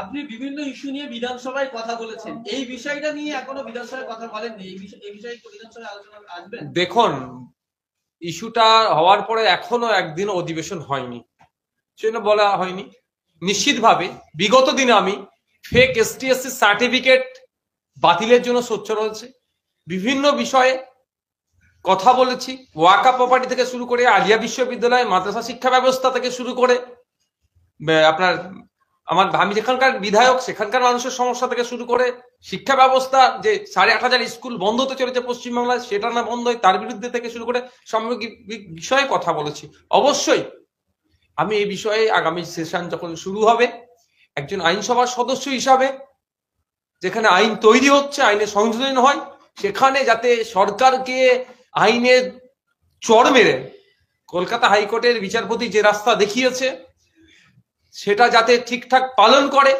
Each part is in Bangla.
আপনি বিভিন্ন ইস্যু নিয়ে বিধানসভায় কথা বলেছেন, এই বিষয়টা নিয়ে এখনো বিধানসভায় কথা বলেননি, এই বিষয়ে বিধানসভায় আলোচনা আসবেন? দেখুন, ইস্যুটা হওয়ার পরে এখনো একদিন অধিবেশন হয়নি, সেজন্য বলা হয়নি। নিশ্চিতভাবে বিগত দিনে আমি ফেক এসটিএসসি সার্টিফিকেট বাতিলের জন্য সোচ্চার হয়েছে, বিভিন্ন বিষয়ে কথা বলেছি, ওয়াকা প্রপার্টি থেকে শুরু করে আলিয়া বিশ্ববিদ্যালয়, মাদ্রাসা শিক্ষা ব্যবস্থা থেকে শুরু করে আপনার আমি যেখানকার বিধায়ক সেখানকার মানুষের সমস্যা থেকে শুরু করে শিক্ষা ব্যবস্থা যে 8,500 স্কুল বন্ধ হতে চলেছে পশ্চিমবাংলায়, সেটা না বন্ধ হয় তার বিরুদ্ধে থেকে শুরু করে সামগ্রিক বিষয়ে কথা বলেছি। অবশ্যই আমি এই বিষয়ে আগামী সেশন যখন শুরু হবে একজন আইনসভার সদস্য হিসাবে, যেখানে আইন তৈরি হচ্ছে, আইনের সংশোধন হয়, সেখানে যাতে সরকারকে আইনের চড় মেরে কলকাতা হাইকোর্টের বিচারপতি যে রাস্তা দেখিয়েছে সেটা যাতে ঠিকঠাক পালন করে,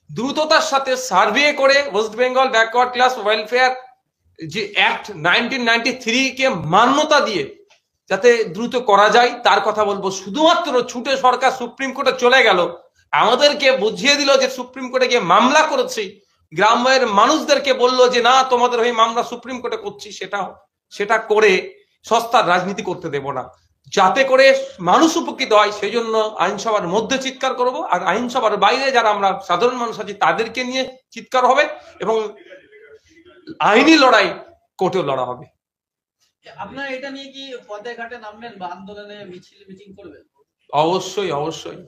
দ্রুততার সাথে সার্ভে করে West Bengal backward class welfare যে অ্যাক্ট 1993 কে মান্যতা দিয়ে যাতে দ্রুত করা যায় তার কথা বলবো। শুধুমাত্র ছুটে সরকার সুপ্রিম কোর্টে চলে গেল, আমাদেরকে বুঝিয়ে দিল যে সুপ্রিম কোর্টে গিয়ে মামলা করেছি, গ্রামের মানুষদেরকে বললো যে না তোমাদের হয়ে মামলা সুপ্রিম কোর্টে করছি, সেটা করে সস্তার রাজনীতি করতে দেব না, যাতে করে মানুষ উপকৃত হয়। সেই জন্য আইনসভার মধ্যে চিৎকার করব, আর আইনসভার বাইরে যারা আমরা সাধারণ মানুষ আছি তাদেরকে নিয়ে চিৎকার হবে, এবং আইনি লড়াই কোর্টেও লড়া হবে। আপনারা এটা নিয়ে কি পথে ঘাটে নামবেন বা আন্দোলনে মিটিং করবেন? অবশ্যই অবশ্যই।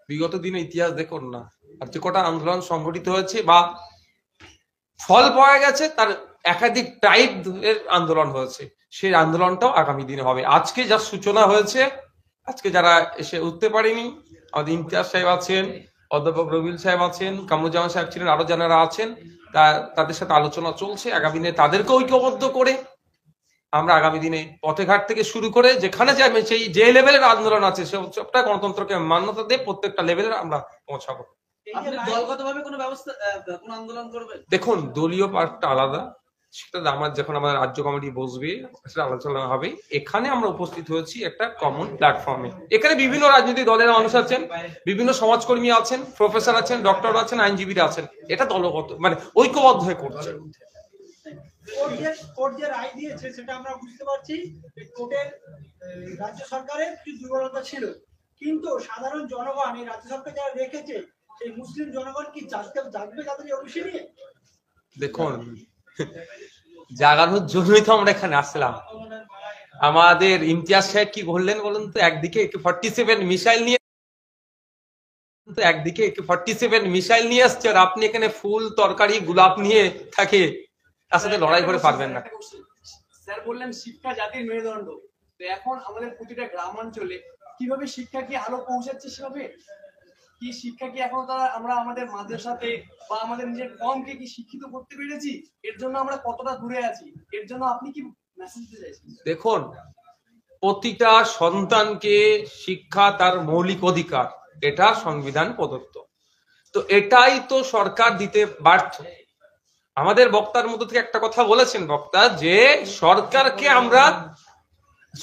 বিগত দিনে ইতিহাস দেখুন না, আর যে কটা আন্দোলন সংগঠিত হয়েছে বা ফল পাওয়া গেছে তার একাধিক টাইপ এর আন্দোলন হয়েছে, সেই আন্দোলনটাও আগামী দিনে হবে। আজকে যা সূচনা হয়েছে, আজকে যারা এসে উঠতে পারেনি, আমাদের ইমতিয়াজ সাহেব আছেন, অধ্যাপক রবিউল সাহেব আছেন, কামরুজ্জামান সাহেব ছিলেন, আরো যারা আছেন, তাদের সাথে আলোচনা চলছে। আগামী দিনে তাদেরকে ঐক্যবদ্ধ করে আমরা আগামী দিনে পথে ঘাট থেকে শুরু করে যেখানে যাবে সেই যে লেভেলের আন্দোলন আছে সবটা গণতন্ত্রকে মান্যতা দিয়ে প্রত্যেকটা লেভেলে আমরা পৌঁছাবো। আপনি দলগতভাবে কোনো ব্যবস্থা কোনো আন্দোলন করবেন? দেখুন, দলীয় পার্টটা আলাদা, সেটা যখন আমাদের রাজ্য কমিটি বসবে সেটা আলোচনা হবে। এখানে আমরা উপস্থিত হয়েছি একটা কমন প্ল্যাটফর্মে, এখানে বিভিন্ন রাজনৈতিক দলের মানুষ আছেন, বিভিন্ন সমাজকর্মী আছেন, প্রফেসর আছেন, ডক্টর আছেন, আইনজীবীরা আছেন, এটা দলগত মানে ঐক্যবদ্ধ হয়ে করছে। কোর্ট যে রায় দিয়েছে সেটা আমরা বুঝতে পারছি, কোর্টের রাজ্য সরকারের কিছু দুর্বলতা ছিল, কিন্তু সাধারণ জনগণ এই রাজ্য সরকার যারা রেখেছে সেই মুসলিম জনগণ কি জাগবে তাদের এই অভিষেক নিয়ে? দেখুন, জাগানোর জন্যই তো আমরা এখানে আসলাম। আমাদের ইমতিয়াজ সাহেব কি বললেন বলুন তো, একদিকে AK-47 মিসাইল নিয়ে আসছে, আর আপনি এখানে ফুল তরকারি গোলাপ নিয়ে থাকে, তার সাথে লড়াই করে পারবেন না। স্যার বললেন শিক্ষা জাতির মেরুদণ্ড, তো এখন আমাদের প্রতিটা গ্রামাঞ্চলে কিভাবে শিক্ষা কি আলো পৌঁছাচ্ছে, সেভাবে কি শিক্ষা কি এখনো তারা আমরা আমাদের মাদ্রাসাতে বা আমাদের নিজের কমকে কি শিক্ষিত করতে পেরেছি? এর জন্য আমরা কতটা দূরে আছি, এর জন্য আপনি কি মেসেজ দিতে চাইছেন? দেখুন, প্রতিটা সন্তানকে শিক্ষা তার মৌলিক অধিকার, এটা সংবিধান প্রদত্ত, তো এটাই তো সরকার দিতে ব্যর্থ। আমাদের বক্তার মধ্যে থেকে একটা কথা বলেছেন বক্তা, যে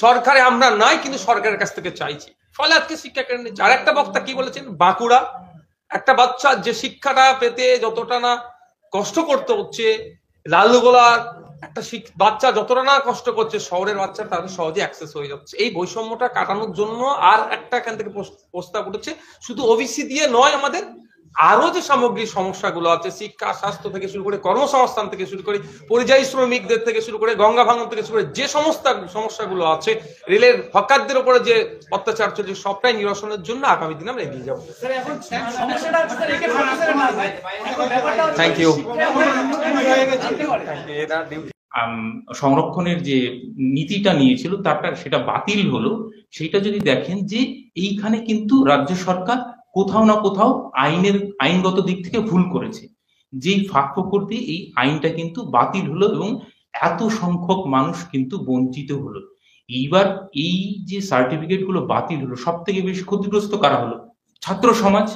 সরকারে আমরা নাই কিন্তু সরকারের কাছ থেকে চাইছি, ফলে আজকে শিক্ষা কেন্দ্র নিচ্ছে। আর একটা বক্তা কি বলেছেন, বাঁকুড়া একটা বাচ্চা যে শিক্ষাটা পেতে যতটা না কষ্ট করতে হচ্ছে, লালগোলার একটা বাচ্চা যতটা না কষ্ট করছে, শহরের বাচ্চা তাদের সহজে অ্যাক্সেস হয়ে যাচ্ছে। এই বৈষম্যটা কাটানোর জন্য আর একটা এখান থেকে প্রস্তাব উঠেছে, শুধু ওবিসি দিয়ে নয়, আমাদের আরো যে সামগ্রিক সমস্যাগুলো আছে, শিক্ষা, স্বাস্থ্য থেকে শুরু করে কর্মসংস্থান থেকে শুরু করে পরিযায়ী শ্রমিকদের থেকে শুরু করে গঙ্গা ভাঙন থেকে শুরু করে যে সমস্ত সমস্যাগুলো আছে, রেলের হকারদের উপরে যে অত্যাচার চলছে, সবটাই নিরসনের জন্য আগামী দিনে আমরা এগিয়ে যাবো। Thank you. সংরক্ষণের যে নীতিটা নিয়েছিল সেটা বাতিল হলো, সেটা যদি দেখেন যে এইখানে কিন্তু রাজ্য সরকার কোথাও না কোথাও আইনগত দিক থেকে ভুল করেছে, যেই ফাঁক ফোকর দিয়ে এই আইনটা কিন্তু বাতিল হলো এবং এত সংখ্যক মানুষ কিন্তু বঞ্চিত হলো। এইবার এই যে সার্টিফিকেট গুলো বাতিল হলো, সব থেকে বেশি ক্ষতিগ্রস্ত কারা হলো? ছাত্র সমাজ।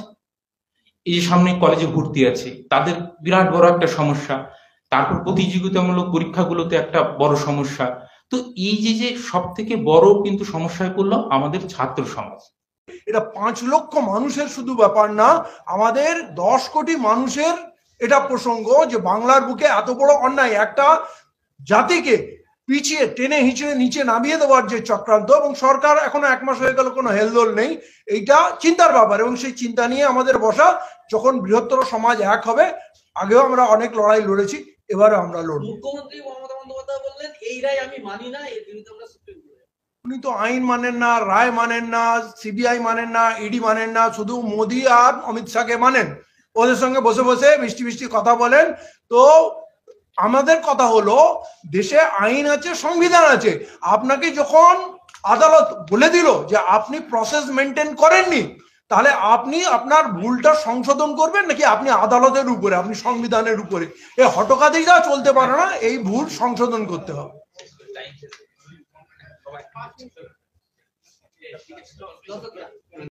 এই যে সামনে কলেজে ভর্তি আছে তাদের বিরাট বড় একটা সমস্যা, তারপর প্রতিযোগিতামূলক পরীক্ষাগুলোতে একটা বড় সমস্যা। তো এই যে সব থেকে বড় কিন্তু সমস্যায় পড়লো আমাদের ছাত্র সমাজ। এটা 5 লক্ষ মানুষের শুধু ব্যাপার না, আমাদের 10 কোটি মানুষের এটা প্রসঙ্গ যে বাংলার বুকে এত বড় অন্যায়, একটা জাতিকে পিছিয়ে টেনে হিঁচড়ে নিচে নামিয়ে দেওয়ার যে চক্রান্ত, এবং সরকার এখনো 1 মাস হয়ে গেল কোনো হেলদোল নেই, এইটা চিন্তার ব্যাপার। এবং সেই চিন্তা নিয়ে আমাদের বসা, যখন বৃহত্তর সমাজ এক হবে, আগেও আমরা অনেক লড়াই লড়েছি, এবারে আমরা লড়ব। মুখ্যমন্ত্রী মমতা বন্দ্যোপাধ্যায় বললেন এই রায় আমি মানি না, এর বিরুদ্ধে আমরা সুপ্রিম কোর্টে। উনি তো আইন মানেন না, রায় মানেন না, সিবিআই মানেন না, ইডি মানেন না, শুধু মোদি আর অমিত শাহকে মানেন। ওদের সঙ্গে বসে বসে মিষ্টি মিষ্টি কথা বলেন। তো আমাদের কথা হলো, দেশে আইন আছে, সংবিধান আছে। আপনাকে যখন আদালত বলে দিল যে আপনি প্রসেস মেনটেন করেননি, তাহলে আপনি আপনার ভুলটা সংশোধন করবেন নাকি আপনি আদালতের উপরে, আপনি সংবিধানের উপরে? এই হটকাদিটা চলতে পারে না, এই ভুল সংশোধন করতে হবে। যতটা